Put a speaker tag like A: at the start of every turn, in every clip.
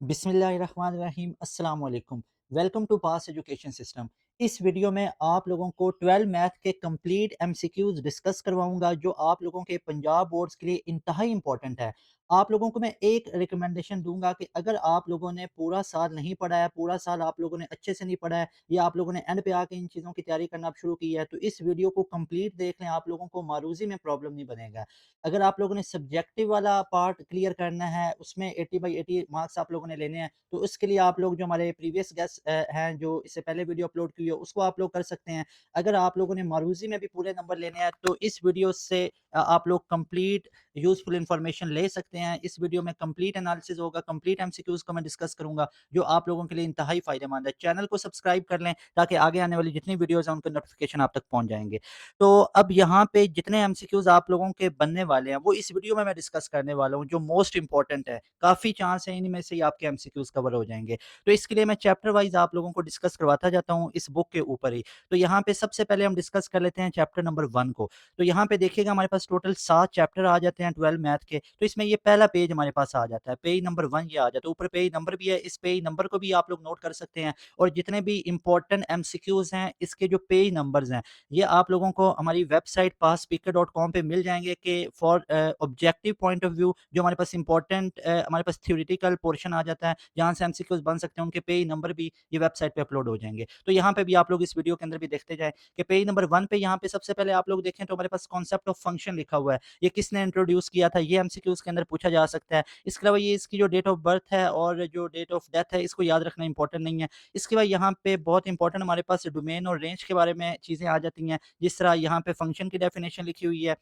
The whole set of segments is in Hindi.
A: बिस्मिल्लाहिर्रहमानिर्रहीम अस्सलाम वालेकुम। Welcome to pass education system. इस वीडियो में आप लोगों को 12 मैथ के कंप्लीट एमसीक्यूज डिस्कस करवाऊंगा जो आप लोगों के पंजाब बोर्ड्स के लिए इंतहाई इंपॉर्टेंट है। आप लोगों को मैं एक रिकमेंडेशन दूंगा कि अगर आप लोगों ने पूरा साल नहीं पढ़ा है, पूरा साल आप लोगों ने अच्छे से नहीं पढ़ा है या आप लोगों ने एंड पे आके इन चीज़ों की तैयारी करना अब शुरू की है, तो इस वीडियो को कंप्लीट देख लें। आप लोगों को मारूजी में प्रॉब्लम नहीं बनेगा। अगर आप लोगों ने सब्जेक्टिव वाला पार्ट क्लियर करना है, उसमें 80/80 मार्क्स आप लोगों ने लेने हैं, तो उसके लिए आप लोग जो हमारे प्रीवियस गेस्ट हैं, जो इससे पहले वीडियो अपलोड की हुई है, उसको आप लोग कर सकते हैं। अगर आप लोगों ने मारूज़ी में भी पूरे नंबर लेने हैं, तो इस वीडियो से आप लोग कंप्लीट यूज़फुल इन्फॉर्मेशन ले सकते हैं। इस वीडियो में कंप्लीट एनालिसिस होगा, कंप्लीट एमसीक्यूज़ को मैं डिस्कस करूँगा, जो आप लोगों के लिए इंतहाई फ़ायदेमंद है। चैनल को सब्सक्राइब कर लें, ताकि आगे आने वाली जितनी वीडियोज़ हैं, उनके नोटिफ़िकेशन आप तक पहुँच जाएँगे। तो अब यहाँ पे जितने एमसीक्यूज़ आप लोगों के बनने वाले हैं, वो इस वीडियो में मैं डिस्कस करने वाला हूँ, जो मोस्ट इम्पोर्टेंट है। काफ़ी चांस है इनमें से ही आपके एमसीक्यूज़ कवर हो जाएँगे। तो इसके लिए मैं चैप्टर वाइज़ आप लोगों को डिस्कस करवाता जाता हूँ इस बुक के ऊपर ही। तो यहाँ पे सबसे पहले हम डिस्कस कर लेते हैं चैप्टर नंबर 1 को। तो यहाँ पे देखिएगा हमारे पास टोटल 7 चैप्टर आ जाते हैं 12 मैथ के। तो इसमें ये पहला पेज हमारे पास आ जाता है। पेज नंबर 1 ये आ जाता है। ऊपर पेज नंबर भी है, इस पेज नंबर को भी आप लोग नोट कर सकते हैं। और जितने भी इम्पोर्टेंट एमसीक्यूज़ हैं, इसके जो पेज नंबर्स हैं, ये आप लोगों को हमारी वेबसाइट पासस्पीकर.कॉम पे मिल जाएँगे कि for objective point of view जो हमारे पास इम्पोर्टेंट हमारे पास थ्योरेटिकल पोर्शन आ जाता है, जहाँ से एमसीक्यूज़ बन सकते हैं, उनके पेज नंबर भी ये वेबसाइट पे अपलोड हो जाएँगे। तो यहाँ पे भी आप लोग इस वीडियो के अंदर भी देखते जाएँ कि पेज नंबर 1 पे यहाँ पे सबसे पहले आप लोग देखें तो हमारे पास कॉन्सेप्ट ऑफ फंक्शन लिखा हुआ है। ये किसने इंट्रोड्यूस किया था, ये एमसीक्यूज़ के अंदर पूछा जा सकता है। इसके अलावा ये इसकी जो डेट ऑफ बर्थ है और जो डेट ऑफ डेथ है, इसको याद रखना इंपॉर्टेंट नहीं है। इसके बाद यहाँ पे बहुत इंपॉर्टेंट हमारे पास डोमेन और रेंज के बारे में चीज़ें आ जाती हैं। जिस तरह यहाँ पे फंक्शन की डेफिनेशन लिखी हुई है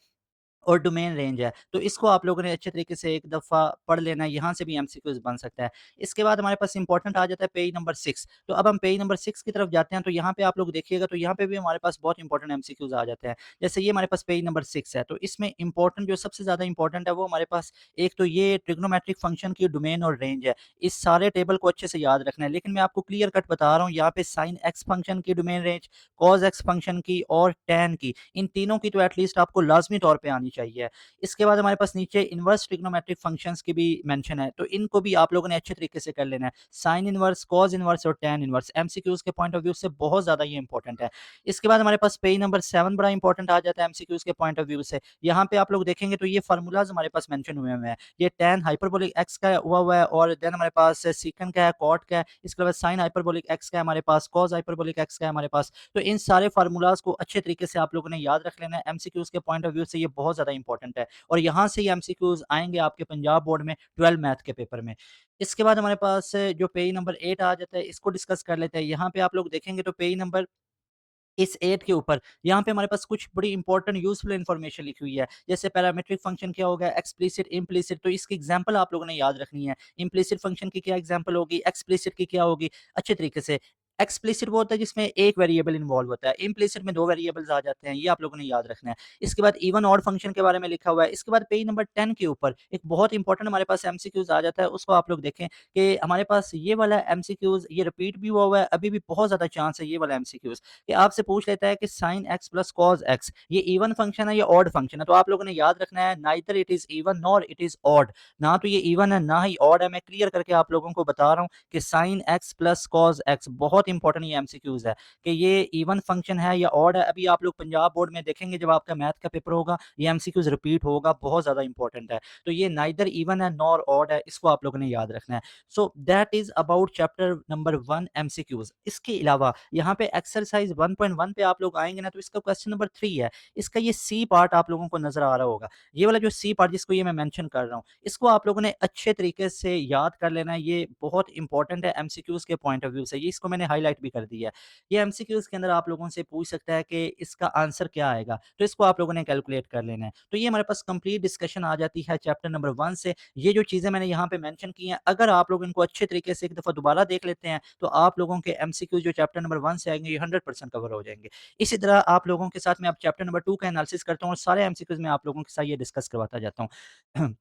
A: और डोमेन रेंज है। तो इसको आप लोगों ने अच्छे तरीके से एक दफ़ा पढ़ लेना है, यहाँ से भी एमसीक्यूज़ बन सकता है। इसके बाद हमारे पास इम्पोर्टेंट आ जाता है पेज नंबर 6। तो अब हम पेज नंबर 6 की तरफ जाते हैं, तो यहाँ पे आप लोग देखिएगा तो यहाँ पे भी हमारे पास बहुत इंपॉर्टेंट एमसीक्यूज़ आ जाते हैं। जैसे ये हमारे पास पेज नंबर 6 है, तो इसमें इम्पोर्टेंट जो सबसे ज़्यादा इम्पोर्टेंट है वो हमारे पास एक तो ये ट्रिग्नोमेट्रिक फंक्शन की डोमेन और रेंज है। इस सारे टेबल को अच्छे से याद रखना है, लेकिन मैं आपको क्लियर कट बता रहा हूँ यहाँ पे साइन एक्स फंक्शन की domain range, cos x function की और टैन की, इन तीनों की तो एटलीस्ट आपको लाज़मी तौर पे आनी चाहिए। इसके बाद हमारे पास नीचे इन्वर्स ट्रिग्नोमेट्रिक फंक्शंस की भी मेंशन है, तो इनको भी आप लोगों ने अच्छे तरीके से कर लेना है। साइन इनवर्स, कॉस इनवर्स और टैन इनवर्स एमसीक्यूज़ के पॉइंट ऑफ व्यू से बहुत ज़्यादा ये इंपॉर्टेंट है। इसके बाद हमारे पास पेज नंबर 7 बड़ा इंपॉर्टेंट आ जाता है एमसीक्यूज़ के पॉइंट ऑफ व्यू से। यहाँ पे आप लोग देखेंगे तो ये फार्मूलाज़ हमारे पास मेंशन हुए हैं। ये टैन हाइपरबोलिक एक्स का हुआ है और देन हमारे पास सीकंट का है, कॉट का है, इसके बाद साइन हाइपरबोलिक एक्स का है हमारे पास, कॉस हाइपरबोलिक एक्स का है हमारे पास। तो इन सारे फार्मूलाज़ को अच्छे तरीके से आप लोगों ने याद रख लेना है। एमसीक्यूज़ के पॉइंट ऑफ व्यू से ये बहुत ज़्यादा इंपॉर्टेंट है। और यहाँ से ही एमसीक्यूज़ आएँगे आपके पंजाब बोर्ड में 12 मैथ के पेपर में। इसके बाद हमारे पास जो पेज नंबर 8 आ जाता है, इसको डिस्कस कर लेते हैं। यहाँ पे आप लोग देखेंगे तो पेज नंबर इस 8 के ऊपर यहाँ पे हमारे पास कुछ बड़ी इंपॉर्टेंट यूज़फुल इन्फॉर्मेशन लिखी हुई है। जैसे पैरामीट्रिक फंक्शन क्या होगा, एक्सप्लिसिट, इम्प्लिसिट, तो इसकी एग्ज़ाम्पल आप लोगों ने याद रखनी है। इम्प्लिसिट फंक्शन की क्या एग्ज़ाम्पल होगी, एक्सप्लिसिट की क्या होगी, अच्छे तरीके से। एक्सप्लिसिट वो होता है जिसमें एक वेरिएबल इन्वॉल्व होता है, इम्प्लिसिट में 2 वेरिएबल्स आ जाते हैं, ये आप लोगों ने याद रखना है। इसके बाद इवन ऑड फंक्शन के बारे में लिखा हुआ है। इसके बाद पेज नंबर 10 के ऊपर एक बहुत इंपॉर्टेंट हमारे पास एमसीक्यूज़ आ जाता है, उसको आप लोग देखें कि हमारे पास ये वाला एमसीक्यूज़ ये रिपीट भी हुआ है, अभी भी बहुत ज़्यादा चांस है ये वाला एमसीक्यूज़ कि आपसे पूछ लेता है कि sine x plus cos x ये इवन फंक्शन है या ऑड फंक्शन है। तो आप लोगों ने याद रखना है neither it is even nor it is odd. ना तो ये इवन है ना ही ऑड है। मैं क्लियर करके आप लोगों को बता रहा हूँ कि sine x plus cos x बहुत इंपॉर्टेंट ये एमसीक्यूज है कि ये इवन फंक्शन है या ऑड है। अभी आप लोग पंजाब बोर्ड में देखेंगे जब आपका मैथ का पेपर होगा ये एमसीक्यूज रिपीट होगा, बहुत ज्यादा इंपॉर्टेंट है। तो ये नाइदर इवन है नॉर ऑड है, इसको आप लोगों ने याद रखना है। So that is about chapter number 1 MCQs. इसके अलावा यहाँ पे एक्सरसाइज 1.1 पे आप लोग आएँगे ना, तो इसका क्वेश्चन नंबर 3 है। इसका ये सी पार्ट आप लोगों को नज़र आ रहा होगा। ये वाला जो सी पार्ट जिसको ये मैं मेंशन कर रहा हूँ, इसको आप लोगों ने अच्छे तरीके से याद कर लेना है। ये बहुत इंपॉर्टेंट है एमसीक्यूज़ के पॉइंट ऑफ व्यू से। ये इसको मैंने हाइलाइट भी कर दिया है। ये एमसीक्यूज़ के अंदर आप लोगों से पूछ सकता है कि इसका आंसर क्या आएगा? तो इसको आप लोगों ने कैलकुलेट कर लेना है। तो ये हमारे पास कंप्लीट डिस्कशन आ जाती है चैप्टर नंबर 1 से। ये जो चीज़ें मैंने यहाँ पे मेंशन की हैं, अगर आप लोग इनको अच्छे तरीके से एक दफ़ा दोबारा देख लेते हैं, तो आप लोगों के एमसीक्यू जो चैप्टर नंबर 1 से आएँगे, ये 100% कवर हो जाएँगे। इसी तरह आप लोगों के साथ मैं अब चैप्टर नंबर 2 का एनालिसिस करता हूँ और सारे एमसीक्यूज़ मैं आप लोगों के साथ ये डिस्कस करवाता जाता हूँ।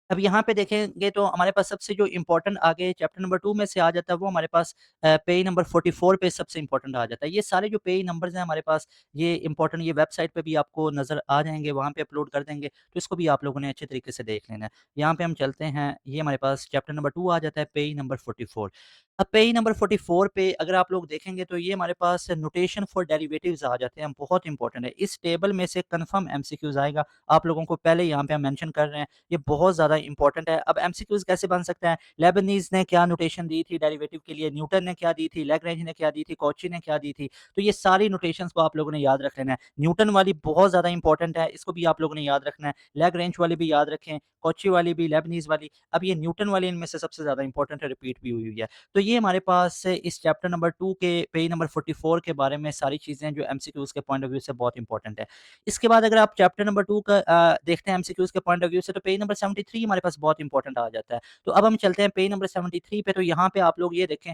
A: अब यहाँ पे देखेंगे तो हमारे पास सबसे जो इम्पोर्टेंट आगे चैप्टर नंबर 2 में से आ जाता है वो हमारे पास पेज नंबर 44 पे सबसे इम्पोर्टेंट आ जाता है। ये सारे जो पेज नंबर्स हैं हमारे पास ये इम्पोर्टेंट ये वेबसाइट पे भी आपको नज़र आ जाएँगे, वहाँ पे अपलोड कर देंगे, तो इसको भी आप लोगों ने अच्छे तरीके से देख लेना है। यहाँ पे हम चलते हैं, ये हमारे पास चैप्टर नंबर 2 आ जाता है पेज नंबर 44। अब पेज नंबर 44 पे अगर आप लोग देखेंगे तो ये हमारे पास नोटेशन फॉर डेरिवेटिव्स आ जाते हैं, बहुत इंपॉर्टेंट है। इस टेबल में से कन्फर्म एमसीक्यूज़ आएगा, आप लोगों को पहले यहाँ पे हम मेंशन कर रहे हैं, ये बहुत ज़्यादा इंपॉर्टेंट है। अब एमसीक्यूज़ कैसे बन सकता है? लेबनीज़ ने क्या नोटेशन दी थी डेरिवेटिव के लिए, न्यूटन ने क्या दी थी, लैग्रैंज ने क्या दी थी, कॉची ने क्या दी थी। तो ये सारी नोटेशंस को आप लोगों ने याद रख लेना है। न्यूटन वाली बहुत ज़्यादा इंपॉर्टेंट है, इसको भी आप लोगों ने याद रखना है। लैग्रैंज वाली भी याद रखें, कॉची वाली भी, लेबनीज़ वाली। अब ये न्यूटन वाली इनमें से सबसे ज़्यादा इंपॉर्टेंट है, रिपीट भी हुई हुई है। तो ये हमारे पास इस चैप्टर नंबर 2 के पेज नंबर 44 के बारे में सारी चीज़ें जो एमसीक्यूज़ के पॉइंट ऑफ व्यू से बहुत इंपॉर्टेंट है। इसके बाद अगर आप चैप्टर नंबर 2 का देखते हैं एमसीक्यूज़ के पॉइंट ऑफ व्यू से तो पेज नंबर 73 हमारे पास बहुत इंपॉर्टेंट आ जाता है। तो अब हम चलते हैं पेज नंबर 73 पे तो यहाँ पे आप लोग ये देखें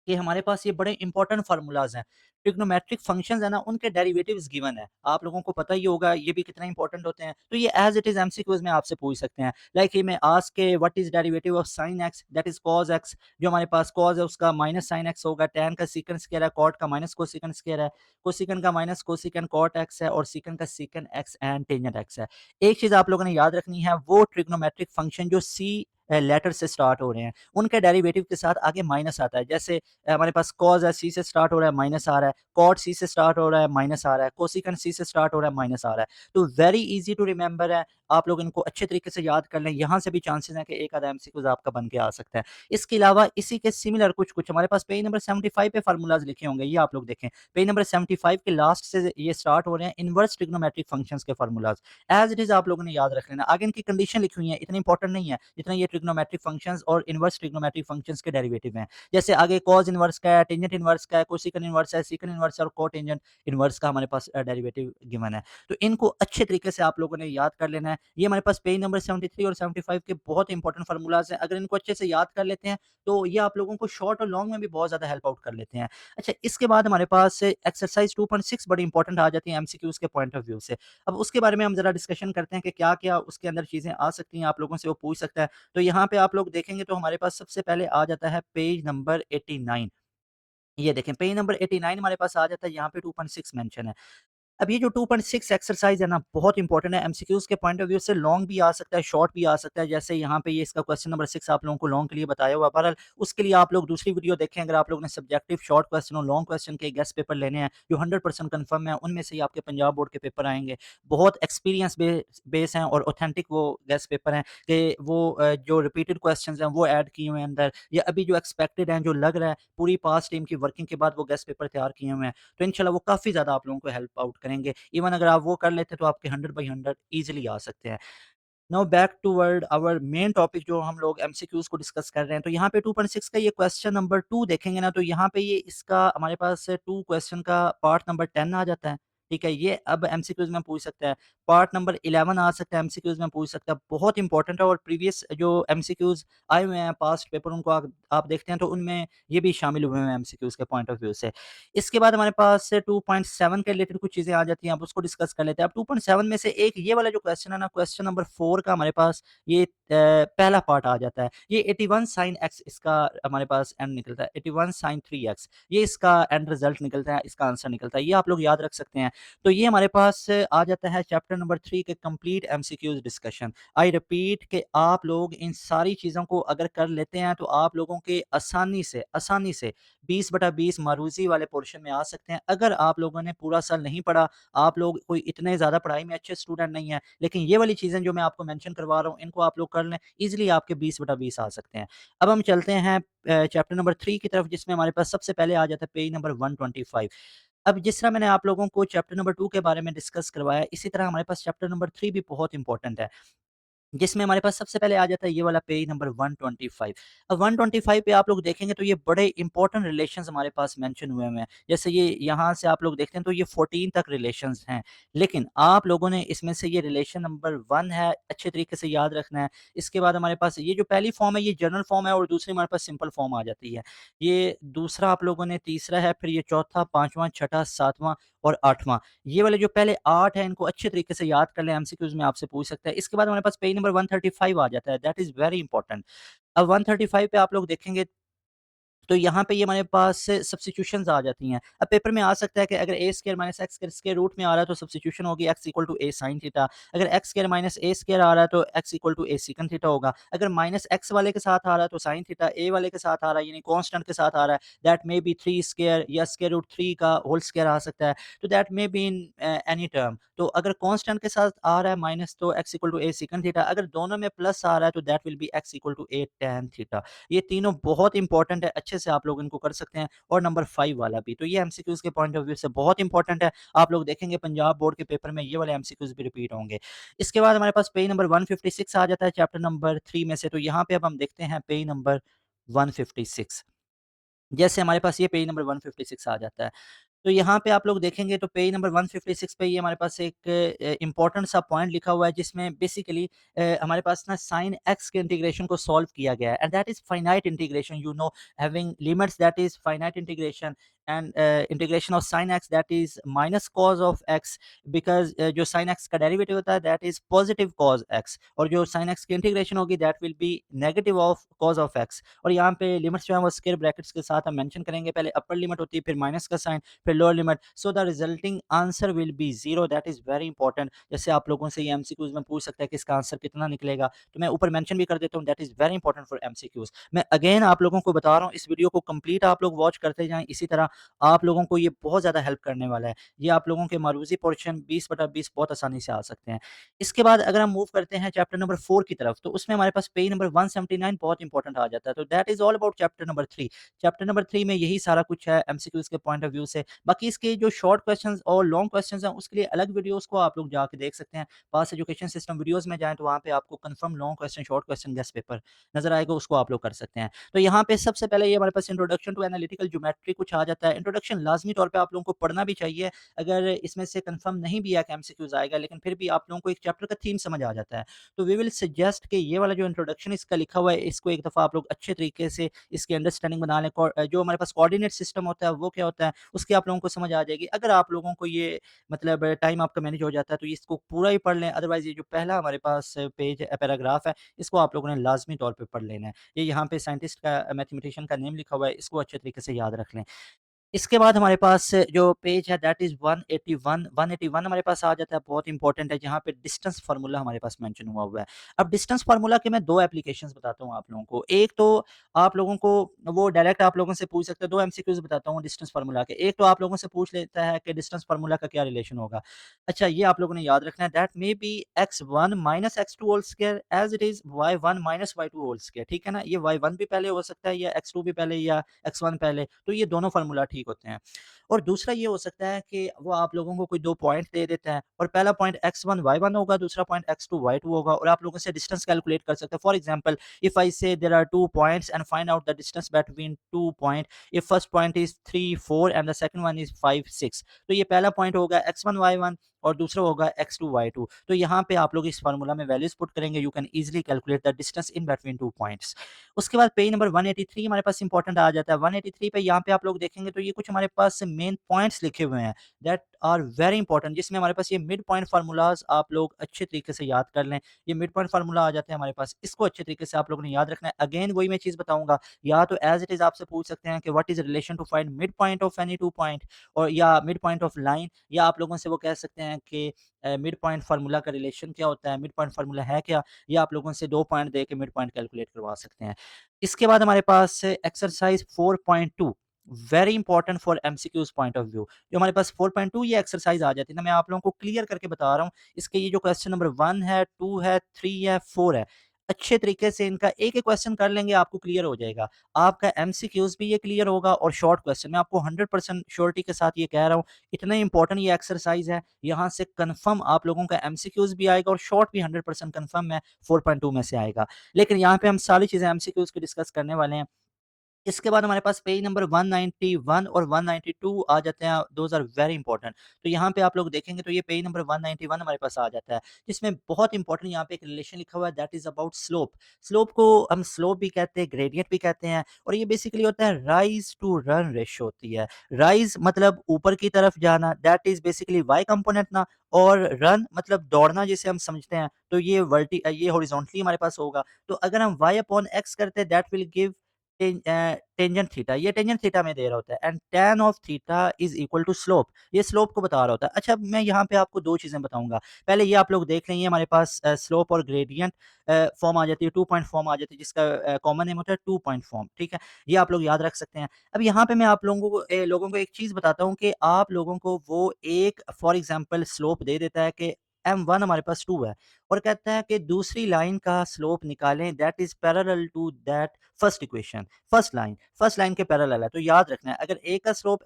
A: कि हमारे पास ये बड़े इंपॉर्टेंट फ़ॉर्मूलाज़ हैं। ट्रिग्नोमेट्रिक फंक्शंस है ना, उनके डेरिवेटिव्स गिवन है। आप लोगों को पता ही होगा ये भी कितना इंपॉर्टेंट होते हैं। तो ये एज़ इट इज़ एमसीक्यूज़ में आपसे पूछ सकते हैं। लाइक ही में आस्क के what is derivative of sin x that is cos x। जो हमारे पास cos है उसका माइनस sin x होगा, tan का सेकंड स्क्वायर है, cot का माइनस कोसेकंड स्क्वायर है, कोसेकंड का माइनस कोसेकंड cot x है और सेकंड का second x and tangent x है। एक चीज़ आप लोगों ने याद रखनी है, वो ट्रिग्नोमेट्रिक फंक्शन जो c लेटर से स्टार्ट हो रहे हैं, उनके डेरिवेटिव के साथ आगे माइनस आता है। जैसे हमारे पास कॉस है, सी से स्टार्ट हो रहा है, माइनस आ रहा है, कॉट सी से स्टार्ट हो रहा है, माइनस आ रहा है, कोसिकन सी से स्टार्ट हो रहा है, माइनस आ रहा है। तो वेरी ईज़ी टू रिमेंबर है, आप लोग इनको अच्छे तरीके से याद कर लें, यहाँ से भी चांसेस हैं कि एक आधा एमसीक्यूज़ आपका बन के आ सकता है। इसके अलावा इसी के सिमिलर कुछ-कुछ हमारे पास पेज नंबर 75 पे फ़ॉर्मूलाज़ लिखे होंगे, ये आप लोग देखें। पेज नंबर 75 के लास्ट से ये स्टार्ट हो रहे हैं इनवर्स ट्रिग्नोमेट्रिक फंक्शंस के फ़ॉर्मूलाज़। एज़ इट इज़ आप लोगों ने याद रख लेना। आगे इनकी कंडीशन लिखी हुई है, इतनी इंपॉर्टेंट नहीं है, जितना ये ट्रिग्नोमेट्रिक फंक्शंस और इनवर्स ट्रिग्नोमेट्रिक फंक्शंस के डेरिवेटिव हैं। जैसे आगे कॉस इनवर्स का है, टेंजेंट इनवर्स का है, कोसेकन इनवर्स है, सेकंड इनवर्स है और कोटेंजेंट इनवर्स का हमारे पास डेरिवेटिव गिवन है। तो इनको अच्छे तरीके से आप लोगों ने याद कर लेना है। ये हमारे पास पेज नंबर 73 और 75 के बहुत इंपॉर्टेंट फ़ॉर्मूलाज़ हैं। अगर इनको अच्छे से याद कर लेते हैं, तो ये आप लोगों को शॉर्ट और लॉन्ग में भी बहुत ज़्यादा हेल्प आउट कर लेते हैं। अच्छा, इसके बाद हमारे पास एक्सरसाइज़ 2.6 बड़ी इंपॉर्टेंट आ जाती है एमसीक्यूज़ के पॉइंट ऑफ व्यू से। अब उसके बारे में हम ज़रा डिस्कशन करते हैं कि क्या-क्या उसके अंदर चीज़ें आ सकती हैं, आप लोगों से वो पूछ सकता है। तो यहाँ पे आप लोग देखेंगे तो हमारे पास सबसे पहले आ जाता है पेज नंबर 89। ये देखें पेज नंबर 89 हमारे पास आ जाता है, यहाँ पे 2.6 मेंशन है। अब ये जो 2.6 एक्सरसाइज़ है ना, बहुत इंपॉर्टेंट है। एमसीक्यूज़ के पॉइंट ऑफ व्यू से लॉन्ग भी आ सकता है, शॉर्ट भी आ सकता है। जैसे यहाँ पे ये इसका क्वेश्चन नंबर 6 आप लोगों को लॉन्ग के लिए बताया हुआ है। बहरहाल उसके लिए आप लोग दूसरी वीडियो देखें, अगर आप लोगों ने सब्जेक्टिव शॉर्ट क्वेश्चन और लॉन्ग क्वेश्चन के गेस्ट पेपर लेने हैं, जो 100% कन्फर्म है, उनमें से ही आपके पंजाब बोर्ड के पेपर आएँगे। बहुत एक्सपीरियंस बेस हैं और ऑथेंटिक वो गेस्ट पेपर हैं कि वो जो रिपीटेड क्वेश्चन्स हैं, वो ऐड किए हुए हैं अंदर या अभी जो एक्सपेक्टेड हैं, जो लग रहा है, पूरी पास टीम की वर्किंग के बाद वो गेस्ट पेपर तैयार किए हुए हैं। तो इंशाल्लाह वो काफ़ी ज़्यादा आप लोगों को हेल्प आउट करेंगे। इवन अगर आप वो कर लेते हैं तो आपके 100 बाई 100 ईज़िली आ सकते हैं। Now back toward our main topic जो हम लोग एमसीक्यूज़ को डिस्कस कर रहे हैं। तो यहाँ पे 2.6 का ये क्वेश्चन नंबर 2 देखेंगे ना, तो यहाँ पे ये इसका हमारे पास 2 क्वेश्चन का पार्ट नंबर 10 आ जाता है। ठीक है? ये अब एमसीक्यूज़ में पूछ सकता है। पार्ट नंबर 11 आ सकता है, एमसीक्यूज़ में पूछ सकता है। बहुत इंपॉर्टेंट है और प्रीवियस जो एमसीक्यूज़ आए हुए हैं पास्ट पेपर उनको आप देखते हैं तो उनमें ये भी शामिल हुए हुए हैं एमसीक्यूज़ के पॉइंट ऑफ व्यू से। इसके बाद हमारे पास 2.7 के रिलेटेड कुछ चीज़ें आ जाती हैं, अब उसको डिस्कस कर लेते हैं। अब 2.7 में से एक ये वाला जो क्वेश्चन है ना, क्वेश्चन नंबर 4 का हमारे पास ये पहला पार्ट आ जाता है। ये 81 sin x इसका हमारे पास एंड निकलता है, 81 sin 3x ये इसका एंड रिजल्ट निकलता है, इसका आंसर निकलता है। ये आप लोग याद रख सकते हैं। तो ये हमारे पास आ जाता है चैप्टर नंबर 3 के complete MCQs discussion. I repeat कि आप लोग इन सारी चीज़ों को अगर कर लेते हैं, तो आप लोगों के आसानी से 20/20 मारूज़ी वाले पोर्शन में आ सकते हैं। अगर आप लोगों ने पूरा साल नहीं पढ़ा, आप लोग कोई इतने ज़्यादा पढ़ाई में अच्छे स्टूडेंट नहीं हैं, लेकिन ये वाली चीज़ें जो मैं आपको मेंशन करवा रहा हूँ, इनको आप लोग कर लें, ईज़िली आपके 20/20 आ सकते हैं। अब हम चलते हैं चैप्टर नंबर 3 की तरफ, जिसमें हमारे पास सबसे पहले आ जाता है पेज नंबर 125। अब जिस तरह मैंने आप लोगों को चैप्टर नंबर 2 के बारे में डिस्कस करवाया, इसी तरह हमारे पास चैप्टर नंबर 3 भी बहुत इंपॉर्टेंट है। जिसमें हमारे पास सबसे पहले आ जाता है ये वाला पेज नंबर 125। अब 125 पे आप लोग देखेंगे तो ये बड़े इंपॉर्टेंट रिलेशंस हमारे पास मेंशन हुए हुए हैं। जैसे ये यहाँ से आप लोग देखते हैं तो ये 14 तक रिलेशंस हैं। लेकिन आप लोगों ने इसमें से ये रिलेशन नंबर 1 है, अच्छे तरीके से याद रखना है। इसके बाद हमारे पास ये जो पहली फॉर्म है ये जनरल फॉर्म है और दूसरी हमारे पास सिंपल फॉर्म आ जाती है। ये दूसरा आप लोगों ने तीसरा है, फिर ये चौथा, 5वाँ, छठा, 7वाँ और 8वां। ये वाले जो पहले 8 हैं इनको अच्छे तरीके से याद कर लें, एमसीक्यूज़ में आपसे पूछ सकता है। इसके बाद हमारे पास पेज नंबर 135 आ जाता है, दैट इज़ वेरी इंपॉर्टेंट। अब 135 पे आप लोग देखेंगे तो यहाँ पे ये हमारे पास सब्स्टिट्यूशंस आ जाती हैं। अब पेपर में आ सकता है कि अगर a square minus x square square root में आ रहा है तो सब्स्टिट्यूशन होगी x equal to a sine theta. अगर x square minus a square आ रहा है तो x equal to a second theta होगा। अगर माइनस एक्स वाले के साथ आ रहा है तो साइन थीटा, ए वाले के साथ आ रहा है यानी कांस्टेंट के साथ आ रहा है, दैट मे बी 3 स्क्वायर या स्क्वायर रूट 3 का होल स्क्वायर आ सकता है। तो that may be in any term. तो अगर कांस्टेंट के साथ आ रहा है माइनस तो x equal to a second theta, अगर दोनों में प्लस आ रहा है तो that will be x equal to a tan theta. ये तीनों बहुत इंपॉर्टेंट है, अच्छे से आप लोग इनको कर सकते हैं और नंबर 5 वाला भी। तो ये एमसीक्यूज़ के पॉइंट ऑफ व्यू से बहुत इंपॉर्टेंट है। आप लोग देखेंगे पंजाब बोर्ड के पेपर में ये वाले एमसीक्यूज़ भी रिपीट होंगे। इसके बाद हमारे पास पेज नंबर 156 आ जाता है चैप्टर नंबर 3 में से। तो यहाँ पे अब हम देखते हैं पेज नंबर 156। जैसे हमारे पास ये पेज नंबर 156 आ जाता है। तो यहाँ पे आप लोग देखेंगे तो पेज नंबर 156 पे ये हमारे पास एक इम्पोर्टेंट सा पॉइंट लिखा हुआ है जिसमें बेसिकली हमारे पास ना साइन एक्स के इंटीग्रेशन को सॉल्व किया गया है and that is finite integration, you know, having limits, that is finite integration and integration of sine x that is minus cos of x, because जो साइन एक्स का डेरिवेटिव होता है that is positive cos x, और जो साइन एक्स की इंटीग्रेशन होगी that will B negative of cause of x. और यहाँ पे लिमिट्स जो है वो स्क्वायर ब्रैकेट्स के साथ हम मेंशन करेंगे, पहले अपर लिमिट होती है फिर माइनस का साइन फिर lower limit, so the resulting answer will be zero, that is very important. जैसे आप लोगों से ये एमसीक्यूज में पूछ सकता है कि इसका आंसर कितना निकलेगा, तो मैं ऊपर मेंशन भी कर देता हूँ, that is very important for MCQs. मैं अगेन आप लोगों को बता रहा हूँ, इस वीडियो को कंप्लीट आप लोग वॉच करते जाएं, इसी तरह आप लोगों को ये बहुत ज़्यादा हेल्प करने वाला है। ये आप लोगों के मारूजी पोर्शन 20/20 बहुत आसानी से आ सकते हैं। इसके बाद अगर हम मूव करते हैं चैप्टर नंबर 4 की तरफ, तो उसमें हमारे पास पेज नंबर 179 बहुत इंपॉर्टेंट आ जाता है। तो that is all about chapter number 3। Chapter number 3 में यही सारा कुछ है एमसीक्यूज के पॉइंट ऑफ व्यू से। बाकी इसके जो शॉर्ट क्वेश्चंस और लॉन्ग क्वेश्चंस हैं उसके लिए अलग वीडियोस को आप लोग जाके देख सकते हैं। पास एजुकेशन सिस्टम वीडियोस में जाएँ तो वहाँ पे आपको confirm long question, short question, guest paper नज़र आएगा, उसको आप लोग कर सकते हैं। तो यहाँ पे सबसे पहले ये हमारे पास इंट्रोडक्शन टू एनालिटिकल ज्योमेट्री कुछ आ जाता है। इंट्रोडक्शन लाज़मी तौर पे आप लोगों को पढ़ना भी चाहिए। अगर इसमें से कंफर्म नहीं भी है कि एमसीक्यूज़ आएगा, लेकिन फिर भी आप लोगों को एक चैप्टर का थीम समझ आ जाता है। तो वी विल सजेस्ट कि ये वाला जो इंट्रोडक्शन इसका लिखा हुआ है, इसको एक दफ़ा आप लोग अच्छे तरीके से इसकी अंडरस्टैंडिंग बना लें। जो हमारे पास कोऑर्डिनेट सिस्टम होता है वो क्या होता है, उसकी आप लोगों को समझ आ जाएगी। अगर आप लोगों को ये मतलब टाइम आपका मैनेज हो जाता है तो इसको पूरा ही पढ़ लें, अदरवाइज़ ये जो पहला हमारे पास पेज पैराग्राफ है, इसको आप लोगों ने लाज़मी तौर पे पढ़ लेना है। ये यहाँ पे साइंटिस्ट का, मैथमेटिशियन का नेम लिखा हुआ है, इसको अच्छे तरीके से याद रख लें। इसके बाद हमारे पास जो पेज है दैट इज़ 181। 181 हमारे पास आ जाता है, बहुत इंपॉर्टेंट है, जहाँ पे डिस्टेंस फार्मूला हमारे पास मेंशन हुआ हुआ है। अब डिस्टेंस फार्मूला के मैं 2 एप्लीकेशंस बताता हूँ आप लोगों को। एक तो आप लोगों को वो डायरेक्ट आप लोगों से पूछ सकते हैं, 2 एमसीक्यूज़ बताता हूँ डिस्टेंस फार्मूला के। एक तो आप लोगों से पूछ लेता है कि डिस्टेंस फार्मूला का क्या रिलेशन होगा। अच्छा, ये आप लोगों ने याद रखना है, that may be x1 minus x2 whole square as it is y1 minus y2 whole square, ठीक है ना? ये y1 भी पहले हो सकता है या x2 भी पहले या x1 पहले, तो ये दोनों फार्मूला ठीक होते हैं। और दूसरा ये हो सकता है कि वो आप लोगों को कोई 2 पॉइंट दे देता है और पहला पॉइंट x1 y1 होगा, दूसरा पॉइंट x2 y2 होगा, और आप लोगों से डिस्टेंस कैलकुलेट कर सकते हैं। For example, if I say there are 2 points and find out the distance between 2 point, if first point is 3 4 and the second one is 5 6, तो ये पहला पॉइंट होगा x1 y1 और दूसरा होगा x2 y2। तो यहाँ पे आप लोग इस फार्मूला में वैल्यूज पुट करेंगे, you can easily calculate the distance in between 2 points. उसके बाद पेज नंबर 183 हमारे पास इंपॉर्टेंट आ जाता है। 183 पे यहाँ पे आप लोग देखेंगे तो ये कुछ हमारे पास मेन पॉइंट्स लिखे हुए हैं दैट आर वेरी इंपॉर्टेंट, जिसमें हमारे पास ये मिड पॉइंट फार्मूलाज आप लोग अच्छे तरीके से याद कर लें। ये मिड पॉइंट फार्मूला आ जाते हैं हमारे पास, इसको अच्छे तरीके से आप लोगों ने याद रखना है। अगेन वही मैं चीज़ बताऊंगा, या तो एज इट इज आपसे पूछ सकते हैं कि what is relation to find mid point of any 2 point, और या मिड पॉइंट ऑफ लाइन, या आप लोगों से वो कह सकते हैं कि मिड पॉइंट फार्मूला का रिलेशन क्या होता है, मिड पॉइंट फार्मूला है क्या, या आप लोगों से 2 पॉइंट दे के मिड पॉइंट कैलकुलेट करवा सकते हैं। इसके बाद हमारे पास exercise 4.2, very important for MCQs point of view. जो हमारे पास 4.2 ये एक्सरसाइज आ जाती है ना, मैं आप लोगों को क्लियर करके बता रहा हूँ। इसके ये जो क्वेश्चन नंबर 1 है, 2 है, 3 है, 4 है, अच्छे तरीके से इनका एक-एक क्वेश्चन कर लेंगे, आपको क्लियर हो जाएगा। आपका एमसीक्यूज भी ये क्लियर होगा और शॉर्ट क्वेश्चन, मैं आपको 100% श्योरिटी के साथ ये कह रहा हूँ, इतना इंपॉर्टेंट ये एक्सरसाइज है। यहाँ से कंफर्म आप लोगों का एमसीक्यूज भी आएगा और शॉर्ट भी 100% कंफर्म है 4.2 में से आएगा। लेकिन यहाँ पे हम सारी चीज़ें एमसीक्यूज़ की डिस्कस करने वाले हैं। इसके बाद हमारे पास पेज नंबर 191 और 192 आ जाते हैं, दोज़ आर वेरी इंपॉर्टेंट। तो यहाँ पे आप लोग देखेंगे तो ये पेज नंबर 191 हमारे पास आ जाता है, जिसमें बहुत इंपॉर्टेंट यहाँ पे एक रिलेशन लिखा हुआ है, that is about slope. Slope को हम स्लोप भी कहते हैं, ग्रेडियंट भी कहते हैं, और ये बेसिकली होता है राइज़ टू रन रेशियो होती है। राइज़ मतलब ऊपर की तरफ जाना, that is basically y component ना, और रन मतलब दौड़ना जिसे हम समझते हैं, तो ये हॉरिज़ॉन्टली हमारे पास होगा। तो अगर हम y अपॉन x करते हैं, that will give tangent theta, ये टेंजेंट थीटा में दे रहा होता है, and tan of theta is equal to slope, ये स्लोप को बता रहा होता है। अच्छा, मैं यहाँ पे आपको दो चीजें बताऊंगा। पहले ये आप लोग देख लें, ये हमारे पास स्लोप और ग्रेडियंट फॉर्म आ जाती है, 2 पॉइंट फॉर्म आ जाती है, जिसका कॉमन नेम होता है 2 पॉइंट फॉर्म, ठीक है। ये आप लोग याद रख सकते हैं। अब यहाँ पे मैं आप लोगों को एक चीज बताता हूँ कि आप लोगों को वो एक फॉर एग्जाम्पल स्लोप दे देता है कि m1 हमारे पास 2 है, और कहता है कि दूसरी लाइन का स्लोप निकालें, that is parallel to that first equation. First line के पैरेलल है, तो याद रखना है, अगर ए का स्लोप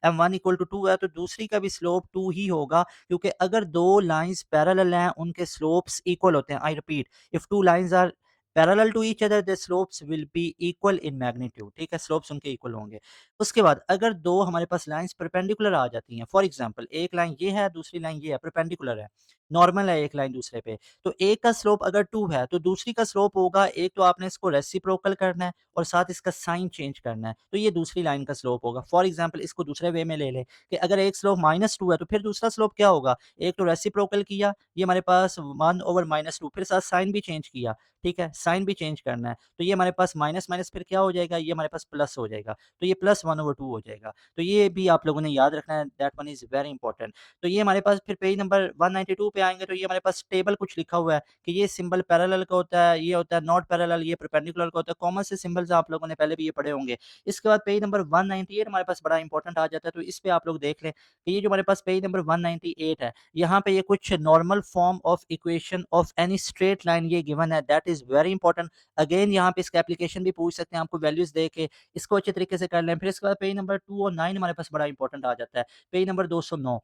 A: m1 इक्वल टू 2 है, तो दूसरी का भी स्लोप 2 ही होगा, क्योंकि अगर दो लाइंस पैरेलल हैं उनके स्लोप्स इक्वल होते हैं। I repeat, if two lines are parallel to each other, the slopes will be equal in magnitude, ठीक है, स्लोप्स उनके इक्वल होंगे। उसके बाद अगर दो हमारे पास लाइंस परपेंडिकुलर आ जाती हैं, फॉर एग्जांपल एक लाइन ये है, दूसरी लाइन ये है, परपेंडिकुलर है, नॉर्मल है एक लाइन दूसरे पे, तो एक का स्लोप अगर 2 है, तो दूसरी का स्लोप होगा, एक तो आपने इसको रेसिप्रोकल करना है और साथ इसका साइन चेंज करना है, तो ये दूसरी लाइन का स्लोप होगा। फॉर एग्जांपल इसको दूसरे वे में ले लें कि अगर एक स्लोप -2 है, तो फिर दूसरा स्लोप क्या होगा? एक तो रेसिप्रोकल किया, ये हमारे पास 1/-2, फिर साथ साइन भी चेंज किया, ठीक है? साइन भी चेंज करना है, तो ये हमारे पास माइनस-माइनस फिर क्या हो जाएगा? ये हमारे पास प्लस हो जाएगा, तो ये +1/2 हो जाएगा। तो ये भी आप लोगों ने याद रखना है, that one is very important. तो ये हमारे पास फिर पेज नंबर 192 पे आएँगे, तो ये हमारे पास टेबल कुछ लिखा हुआ है कि ये सिंबल पैरेलल का होता है, ये होता है नॉट पैरेलल, ये परपेंडिकुलर का होता है। कॉमन से सिंबल्स आप लोगों ने पहले भी ये पढ़े होंगे। इसके बाद पेज नंबर 198 हमारे पास बड़ा इंपॉर्टेंट आ जाता है, तो इस पे आप लोग देख लें कि ये जो हमारे पास पेज नंबर 198 है, यहाँ पे ये कुछ normal form of equation of any straight line ये गिवन है, that is very important. Again यहाँ पे इसका एप्लीकेशन भी पूछ सकते हैं आपको वैल्यूज़ दे के, इसको अच्छे तरीके से कर लें। फिर इसके बाद पेज नंबर 2 और 9 हमारे पास बड़ा इंपॉर्टेंट आ जाता है। पेज नंबर 209,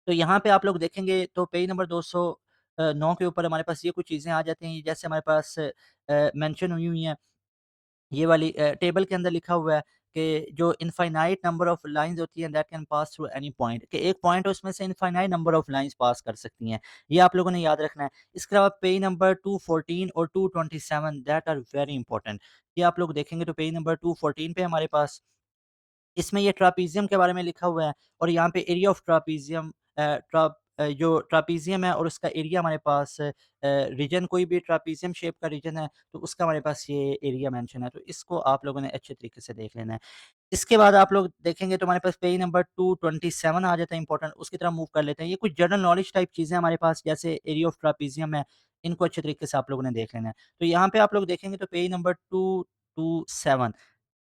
A: तो यहाँ पे आप लोग देखेंगे तो पेज नंबर 209 के ऊपर हमारे पास ये कुछ चीज़ें आ जाती हैं, जैसे हमारे पास मेंशन हुई हैं। ये वाली टेबल के अंदर लिखा हुआ है कि जो इनफाइनाइट नंबर ऑफ लाइन्स होती हैं that can pass through any point, कि एक पॉइंट है उसमें से infinite number of lines pass कर सकती हैं। ये आप लोगों ने याद रखना है। इसके अलावा पेज नंबर 214 और 227 दैट आर वेरी इंपॉर्टेंट। ये आप लोग देखेंगे तो पेज नंबर 214 पे हमारे पास इसमें ये ट्रापीज़ियम के बारे में लिखा हुआ है, और यहाँ पे एरिया ऑफ ट्रापीज़ियम जो ट्रापीज़ियम है और उसका एरिया हमारे पास रीजन, कोई भी ट्रापीज़ियम शेप का रीजन है, तो उसका हमारे पास ये एरिया मेंशन है, तो इसको आप लोगों ने अच्छे तरीके से देख लेना है। इसके बाद आप लोग देखेंगे तो हमारे पास पेज नंबर 227 आ जाता है इंपॉर्टेंट, उसकी तरफ मूव कर लेते हैं। ये कुछ जनरल नॉलेज टाइप चीज़ें हमारे पास, जैसे एरिया ऑफ ट्रापीज़ियम है, इनको अच्छे तरीके से आप लोगों ने देख लेना है। तो यहाँ पे आप लोग देखेंगे तो पेज नंबर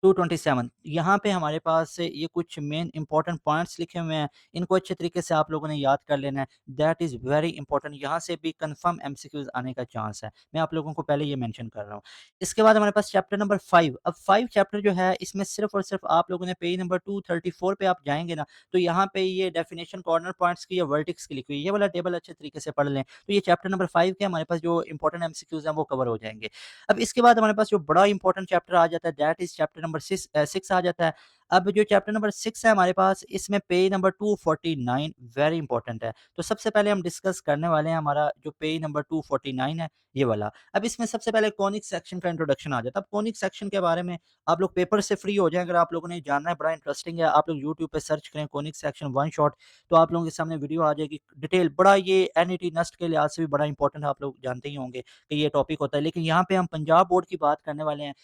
A: 227 यहाँ पे हमारे पास से ये कुछ मेन इंपॉर्टेंट पॉइंट्स लिखे हुए हैं, इनको अच्छे तरीके से आप लोगों ने याद कर लेना है। दैट इज़ वेरी इंपॉर्टेंट, यहाँ से भी कन्फर्म एमसीक्यूज़ आने का चांस है। मैं आप लोगों को पहले ये मेंशन कर रहा हूँ। इसके बाद हमारे पास चैप्टर नंबर 5, अब 5 चैप्टर जो है इसमें सिर्फ़ और सिर्फ़ आप लोगों ने पेज नंबर 234 पे आप जाएँगे ना, तो यहाँ पे ये डेफिनिशन कॉर्नर पॉइंट्स की या वर्टेक्स की लिखी हुई है, ये वाला टेबल अच्छे तरीके से पढ़ लें। तो ये चैप्टर नंबर 5 के हमारे पास जो इंपॉर्टेंट एमसीक्यूज़ हैं वो कवर हो जाएँगे। अब इसके बाद हमारे पास जो बड़ा इंपॉर्टेंट चैप्टर आ जाता है, दैट इज़ चैप्टर नंबर 6 आ जाता है। अब जो चैप्टर नंबर 6 है हमारे पास, इसमें पेज नंबर 249 वेरी इंपॉर्टेंट है। तो सबसे पहले हम डिस्कस करने वाले हैं हमारा जो पेज नंबर 249 है, ये वाला। अब इसमें सबसे पहले कॉनिक सेक्शन का इंट्रोडक्शन आ जाता है। अब कॉनिक सेक्शन के बारे में आप लोग पेपर से फ्री हो जाएँ, अगर आप लोगों ने जानना है, बड़ा इंटरेस्टिंग है। आप लोग यूट्यूब पे सर्च करें कॉनिक सेक्शन वन शॉट, तो आप लोगों के सामने वीडियो आ जाएगी डिटेल, बड़ा ये एनईटी नस्ट के लिहाज से भी बड़ा इंपॉर्टेंट है, आप लोग जानते ही होंगे कि ये टॉपिक होता है। लेकिन यहाँ पे हम पंजाब बोर्ड की बात करने वाले हैं,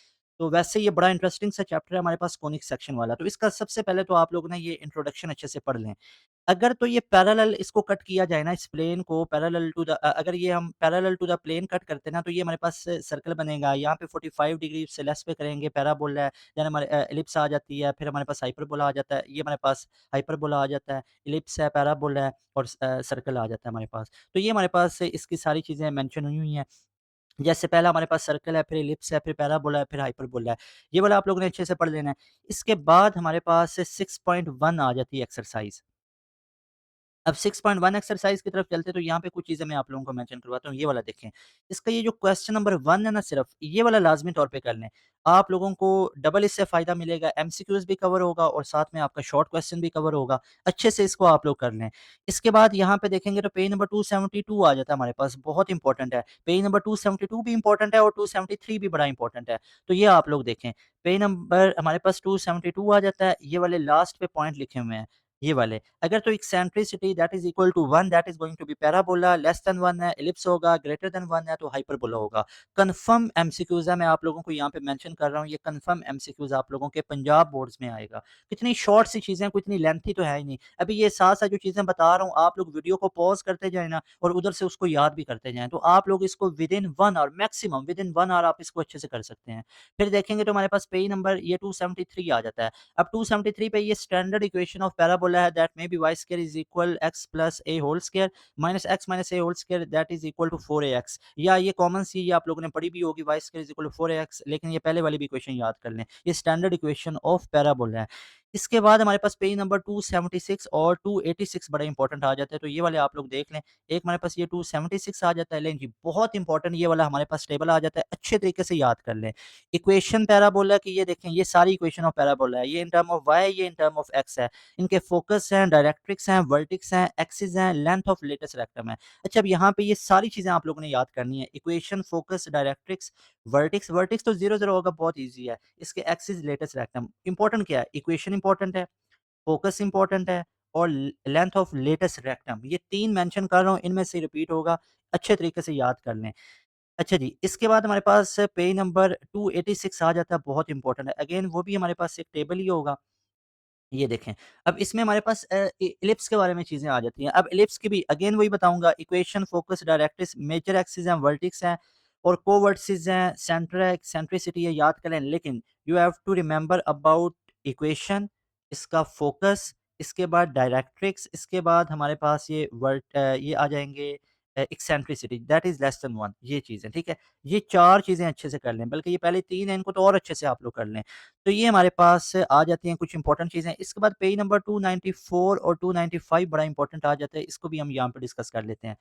A: तो वैसे ये बड़ा इंटरेस्टिंग सा चैप्टर है हमारे पास कॉनिक सेक्शन वाला। तो इसका सबसे पहले तो आप लोग ना ये इंट्रोडक्शन अच्छे से पढ़ लें। अगर तो ये पैरेलल इसको कट किया जाए ना, इस प्लेन को पैरेलल टू द अगर ये हम parallel to the plane cut करते हैं ना, तो ये हमारे पास सर्कल बनेगा। यहाँ पे 45 डिग्री से लेस पे करेंगे, पैराबोला है, देन हमारे एलिप्स आ जाती है, फिर हमारे पास हाइपरबोला आ जाता है। ये हमारे पास हाइपरबोला आ जाता है, एलिप्स है, पैराबोला है, और सर्कल आ जाता है हमारे पास। तो ये हमारे पास इसकी सारी चीज़ें मेंशन हुई हुई हैं। जैसे पहला हमारे पास सर्कल है, फिर एलिप्स है, फिर पैराबोला है, फिर हाइपरबोला है। ये वाला आप लोगों ने अच्छे से पढ़ लेना है। इसके बाद हमारे पास 6.1 आ जाती है एक्सरसाइज़। अब 6.1 एक्सरसाइज़ की तरफ चलते हैं, तो यहाँ पे कुछ चीज़ें मैं आप लोगों को मेंशन करवाता हूँ, ये वाला देखें। इसका ये जो क्वेश्चन नंबर 1 है ना सिर्फ़, ये वाला लाज़मी तौर पे कर लें। आप लोगों को डबल इससे फ़ायदा मिलेगा, एमसीक्यूज़ भी कवर होगा और साथ में आपका शॉर्ट क्वेश्चन भी कवर होगा। अच्छे से इसको आप लोग कर लें। इसके बाद यहाँ पे देखेंगे तो पेज नंबर 272 आ जाता है हमारे पास, बहुत इंपॉर्टेंट है। पेज नंबर 272 भी इंपॉर्टेंट है और 273 भी बड़ा इंपॉर्टेंट है। तो ये आप लोग देखें। पेज नंबर हमारे पास 272 आ जाता है, ये वाले लास्ट पे पॉइंट लिखे हुए हैं, ये वाले। अगर तो eccentricity that is equal to 1 that is going to be parabola, less than 1 है, एलिप्स होगा, ग्रेटर देन 1 है तो हाइपरबोला होगा। कन्फर्म एमसीक्यूज़ है, मैं आप लोगों को यहाँ पे मेंशन कर रहा हूँ, ये कन्फर्म एमसीक्यूज़ आप लोगों के पंजाब बोर्ड्स में आएगा। कितनी शॉर्ट सी चीज़ें हैं, कोई इतनी लेंथी तो है ही नहीं। अभी ये साथ-साथ जो चीज़ें बता रहा हूँ, आप लोग वीडियो को पॉज़ करते जाएँ ना और उधर से उसको याद भी करते जाएँ, तो आप लोग इसको within 1 hour maximum within 1 hour आप इसको अच्छे से कर सकते हैं। फिर देखेंगे तो हमारे पास पेज नंबर ये 273 आ जाता है। अब 273 पे ये स्टैंडर्ड इक्वेशन ऑफ पैराबोला है that may be y square is equal x plus a whole square minus x minus a whole square that is equal to 4ax, या ये कॉमन सी ये आप लोगों ने पढ़ी भी होगी, y square is equal to 4ax, लेकिन ये पहले वाली भी इक्वेशन याद कर लें, ये स्टैंडर्ड इक्वेशन ऑफ पैराबोला है। इसके बाद हमारे पास पेज नंबर 276 और 286 बड़ा इंपॉर्टेंट आ जाता है, तो ये वाले आप लोग देख लें। एक हमारे पास ये 276 आ जाता है, लेकिन जी बहुत इंपॉर्टेंट ये वाला हमारे पास टेबल आ जाता है, अच्छे तरीके से याद कर लें। इक्वेशन पैराबोला की ये देखें, ये सारी इक्वेशन ऑफ पैराबोला है, ये इन टर्म ऑफ वाई, ये इन टर्म ऑफ एक्स है। इनके फोकस हैं, डायरेक्ट्रिक्स हैं, वर्टिक्स हैं, एक्सिस हैं, लेंथ ऑफ लेटेस्ट रेक्टम है। अच्छा, अब यहाँ पे ये सारी चीज़ें आप लोगों ने याद करनी है। Equation, focus, directrix, vertices, vertices तो 0 होगा, बहुत ईज़ी है। इसके एक्सिस, लेटेस्ट रेक्टम। इंपॉर्टेंट क्या है? इक्वेशन इंपॉर्टेंट है, फोकस इंपॉर्टेंट है और लेंथ ऑफ लेटेस्ट रेक्टम, ये 3 मेंशन कर रहा हूँ, इनमें से रिपीट होगा, अच्छे तरीके से याद कर लें। अच्छा जी, इसके बाद हमारे पास पेज नंबर 286 आ जाता है, बहुत इंपॉर्टेंट है। अगेन वो भी हमारे पास एक टेबल ही होगा। ये देखें, अब इसमें हमारे पास इलिप्स के बारे में चीज़ें आ जाती हैं। अब इलिप्स की भी अगेन वही बताऊँगा, equation, focus, directrix, major axis हैं, वर्टेक्स हैं और कोवर्टिसेस हैं, सेंटर है, एक्सेंट्रिसिटी है, याद कर लें। लेकिन you have to remember about equation, इसका फोकस, इसके बाद डायरेक्ट्रिक्स, इसके बाद हमारे पास ये आ जाएँगे eccentricity that is less than 1, ये चीज़ें, ठीक है? ये 4 चीज़ें अच्छे से कर लें, बल्कि ये पहले 3 हैं, इनको तो और अच्छे से आप लोग कर लें। तो ये हमारे पास आ जाती हैं कुछ इंपॉर्टेंट चीज़ें। इसके बाद पेज नंबर 294 और 295 बड़ा इंपॉर्टेंट आ जाता है, इसको भी हम यहाँ पे डिस्कस कर लेते हैं।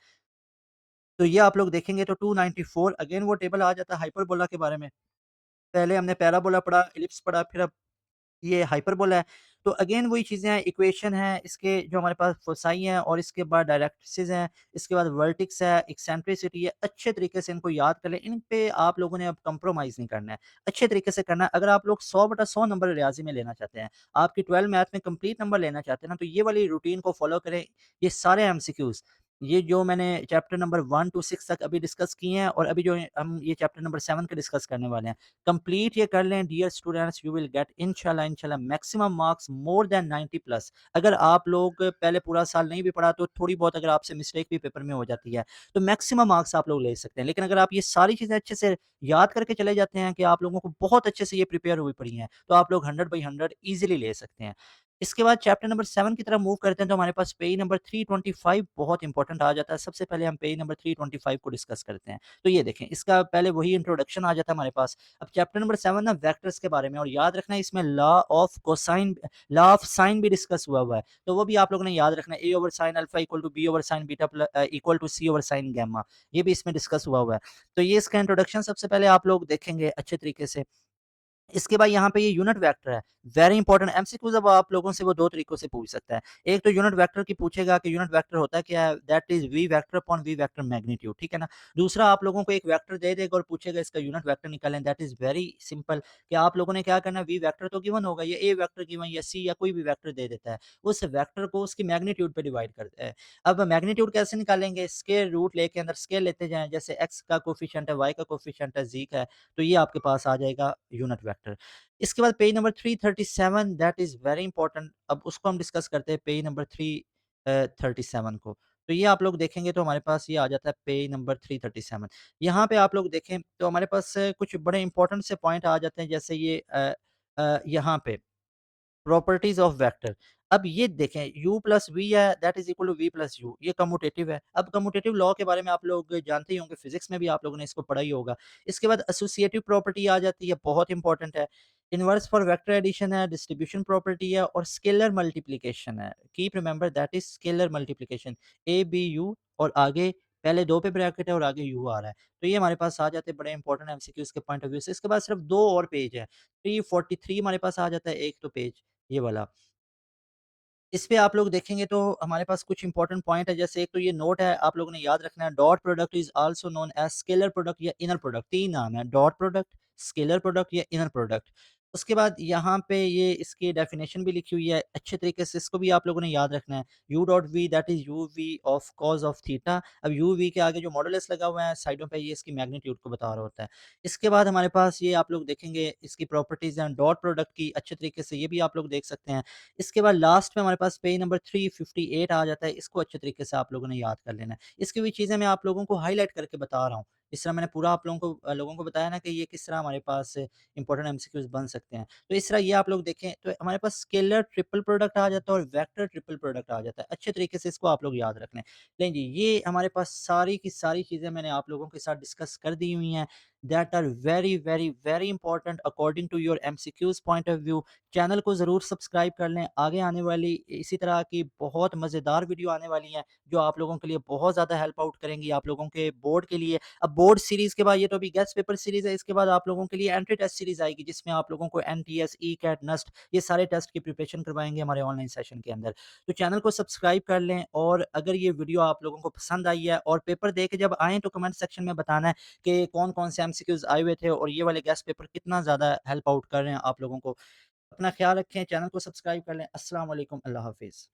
A: तो ये आप लोग देखेंगे तो 294 अगेन वो टेबल आ जाता है हाइपरबोला के बारे में। पहले हमने पैराबोला पढ़ा, एलिप्स पढ़ा, फिर अब ये हाइपरबोला है। तो अगेन वही चीज़ें हैं, इक्वेशन है, इसके जो हमारे पास फोसाई हैं और इसके बाद डायरेक्ट्रिसेस हैं, इसके बाद वर्टेक्स है, एक्सेंट्रिसिटी है, अच्छे तरीके से इनको याद कर लें। इन पे आप लोगों ने अब कंप्रोमाइज़ नहीं करना है, अच्छे तरीके से करना है। अगर आप लोग 100/100 नंबर रियाज़ी में लेना चाहते हैं, आपकी 12 मैथ में कंप्लीट नंबर लेना चाहते हैं ना, तो ये वाली रूटीन को फ़ॉलो करें। ये सारे एमसीक्यूज़, ये जो मैंने चैप्टर नंबर 1 टू 6 तक अभी डिस्कस किए हैं और अभी जो हम ये चैप्टर नंबर 7 का डिस्कस करने वाले हैं, कंप्लीट ये कर लें dear students, you will get इंशाल्लाह इंशाल्लाह maximum marks more than 90 plus. अगर आप लोग पहले पूरा साल नहीं भी पढ़ा तो थोड़ी बहुत अगर आपसे मिस्टेक भी पेपर में हो जाती है, तो मैक्सिमम मार्क्स आप लोग ले सकते हैं। लेकिन अगर आप ये सारी चीज़ें अच्छे से याद करके चले जाते हैं कि आप लोगों को बहुत अच्छे से ये प्रिपेयर हुई पड़ी हैं, तो आप लोग 100/100 ईज़िली ले सकते हैं। इसके बाद चैप्टर नंबर 7 की तरफ मूव करते हैं, तो हमारे पास पेज नंबर 325 बहुत इंपॉर्टेंट आ जाता है। सबसे पहले हम पेज नंबर 325 को डिस्कस करते हैं। तो ये देखें, इसका पहले वही इंट्रोडक्शन आ जाता है हमारे पास। अब चैप्टर नंबर 7 ना वेक्टर्स के बारे में, और याद रखना है इसमें लॉ ऑफ साइन भी डिस्कस हुआ है। तो वो भी आप लोगों ने याद रखना है, a over sine alpha equal to b over sine beta equal to c over sine gamma, ये भी इसमें डिस्कस हुआ है। तो ये इसका इंट्रोडक्शन सबसे पहले आप लोग देखेंगे अच्छे तरीके से। इसके बाद यहाँ पे ये यूनिट वेक्टर है, वेरी इंपॉर्टेंट एमसीक्यूज़ अब आप लोगों से वो 2 तरीकों से पूछ सकता है। एक तो यूनिट वेक्टर की पूछेगा कि यूनिट वेक्टर होता क्या है? That is v vector upon v vector magnitude, ठीक है ना? दूसरा आप लोगों को एक वेक्टर दे देगा और पूछेगा इसका यूनिट वेक्टर निकालें, दैट इज़ वेरी सिंपल कि आप लोगों ने क्या करना है, वी वेक्टर तो गिवन होगा, या ए वेक्टर गिवन या सी या कोई भी वेक्टर दे देता है। उस वेक्टर को उसकी मैग्नीट्यूड पे डिवाइड करता है। अब मैग्नीट्यूड कैसे निकालेंगे? स्क्वायर रूट लेके अंदर स्क्वायर लेते जाएँ, जैसे एक्स का कोएफ़िशिएंट है, वाई का कोएफ़िशिएंट है, ज़ेड का है, तो ये आपके पास आ जाएगा यूनिट वेक्टर। इसके बाद page number 337 that is very important, अब उसको हम डिस्कस करते हैं पेज नंबर 337 को। तो ये आप लोग देखेंगे तो हमारे पास ये आ जाता है पेज नंबर 337। यहाँ पे आप लोग देखें तो हमारे पास कुछ बड़े इंपॉर्टेंट से पॉइंट आ जाते हैं, जैसे ये यहाँ पे प्रॉपर्टीज़ ऑफ वेक्टर। अब ये देखें u प्लस v है that is equal to v plus u, ये कम्यूटेटिव है। अब कम्यूटेटिव लॉ के बारे में आप लोग जानते ही होंगे, फिज़िक्स में भी आप लोगों ने इसको पढ़ा ही होगा। इसके बाद एसोसिएटिव प्रॉपर्टी आ जाती है, बहुत इंपॉर्टेंट है। इनवर्स फॉर वेक्टर एडिशन है, डिस्ट्रीब्यूशन प्रॉपर्टी है और स्केलर मल्टीप्लिकेशन है। Keep remember that is scalar multiplication, a b u और आगे पहले 2 पे ब्रैकेट है और आगे यू आ रहा है। तो ये हमारे पास आ जाते हैं बड़े इंपॉर्टेंट एमसीक्यूज़ के पॉइंट ऑफ व्यू से। इसके बाद सिर्फ 2 और पेज है। 343 हमारे पास आ जाता है एक तो पेज, ये वाला। इस पे आप लोग देखेंगे तो हमारे पास कुछ इंपॉर्टेंट पॉइंट है, जैसे एक तो ये नोट है, आप लोगों ने याद रखना है, dot product is also known as scalar product या इनर प्रोडक्ट, 3 नाम है, डॉट प्रोडक्ट, स्केलर प्रोडक्ट या इनर प्रोडक्ट। उसके बाद यहाँ पे ये इसकी डेफिनिशन भी लिखी हुई है, अच्छे तरीके से इसको भी आप लोगों ने याद रखना है। U dot v that is u v of cos of theta. अब यू वी के आगे जो मॉडुलस लगा हुआ है साइडों पे, ये इसकी मैग्नीट्यूड को बता रहा होता है। इसके बाद हमारे पास ये आप लोग देखेंगे इसकी प्रॉपर्टीज़ हैं डॉट प्रोडक्ट की, अच्छे तरीके से ये भी आप लोग देख सकते हैं। इसके बाद लास्ट में हमारे पास पेज नंबर 358 आ जाता है, इसको अच्छे तरीके से आप लोगों ने याद कर लेना है। इसकी भी चीज़ें मैं आप लोगों को हाइलाइट करके बता रहा हूँ। इस तरह मैंने पूरा आप लोगों को बताया ना कि ये किस तरह हमारे पास इंपॉर्टेंट एमसीक्यूज़ बन सकते हैं। तो इस तरह ये आप लोग देखें तो हमारे पास स्केलर ट्रिपल प्रोडक्ट आ जाता है और वेक्टर ट्रिपल प्रोडक्ट आ जाता है। अच्छे तरीके से इसको आप लोग याद रख लें। लें जी, ये हमारे पास सारी की सारी चीज़ें मैंने आप लोगों के साथ डिस्कस कर दी हुई हैं, that are very, very, very important according to your MCQs point of view. Channel को ज़रूर सब्सक्राइब कर लें। आगे आने वाली इसी तरह की बहुत मज़ेदार वीडियो आने वाली हैं, जो आप लोगों के लिए बहुत ज़्यादा हेल्प आउट करेंगी, आप लोगों के बोर्ड के लिए। अब बोर्ड सीरीज़ के बाद ये तो अभी गेस्ट पेपर सीरीज़ है, इसके बाद आप लोगों के लिए एंट्री टेस्ट सीरीज़ आएगी, जिसमें आप लोगों को एनटीएस, ईकैट, नस्ट ये सारे टेस्ट की प्रिपरेशन करवाएँगे हमारे ऑनलाइन सेशन के अंदर। तो चैनल को सब्सक्राइब कर लें और अगर ये वीडियो आप लोगों को पसंद आई है और पेपर दे के जब आएँ तो कमेंट सेक्शन में बताना है कि कौन-कौन से एमसीक्यूज़ आए हुए थे और ये वाले गेस्ट पेपर कितना ज़्यादा हेल्प आउट कर रहे हैं आप लोगों को। अपना ख़्याल रखें, चैनल को सब्सक्राइब कर लें। अस्सलाम वालेकुम, अल्लाह हाफ़िज़।